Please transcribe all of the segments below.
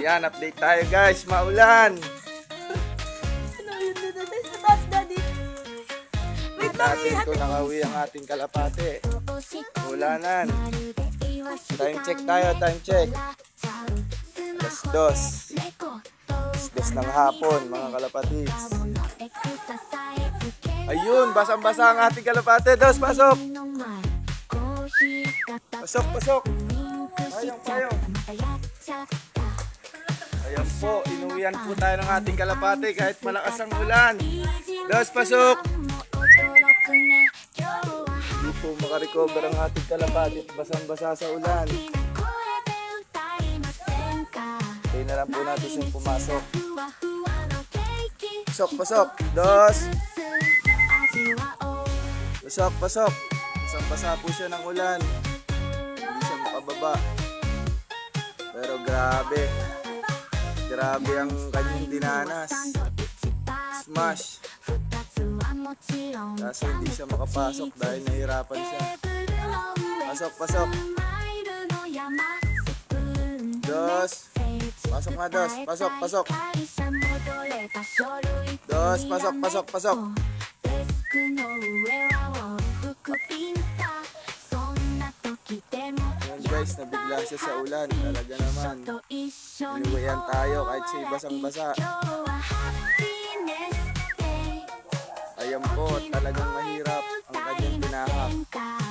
Ayan, update tayo guys, maulan. Ano yun dito? Sa taas, daddy. Wait lang, Natin kung nakauwi ang ating kalapate. Ulanan. Time check tayo, time check. Alas 2. Alas 2 ng hapon, mga kalapatis. Ayun, basang-basa ang ating kalapate. Dos, pasok. Pasok, pasok. Payong, payong. Ayan po, inuwian po tayo ng ating kalapate kahit malakas ang ulan. Dos, pasok. Hindi po makarecover ang ating kalapate. Basang-basa sa ulan. Kaya na lang po natin siyang pumasok. Pasok, pasok. Dos. Pasok, pasok. Basang-basa po siya ng ulan. Hindi siya makababa. Pero grabe. Grabe ang kanyang dinanas. Smash. Kaso hindi siya makapasok dahil nahirapan siya. Pasok, pasok. Dos. Pasok nga, Dos. Pasok, pasok. Dos, pasok, pasok, pasok. Ayan guys, nabigla siya sa ulan. Talaga naman. Inuwian tayo kahit siya basang-basa. Ayan po, talagang mahirap ang kanyang binahak.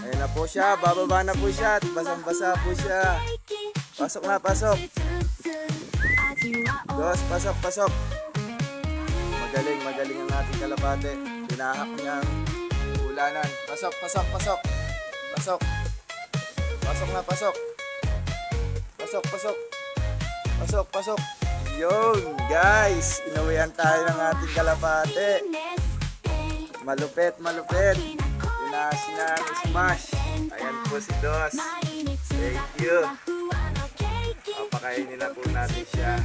Ayan na po siya, bababa na po siya at basang-basa po siya. Pasok na, pasok. Dos, pasok, pasok. Magaling, magaling ang ating kalapate. Binahak niya ang ulanan. Pasok, pasok, pasok. Pasok. Pasok na, pasok. Pasok, pasok. Pasok, pasok. Yun, guys. Inuwian tayo ng ating kalapate. Malupit, malupit. Pinas niya ang smash. Ayan po si Dos. Thank you. Papakainin na po natin siya.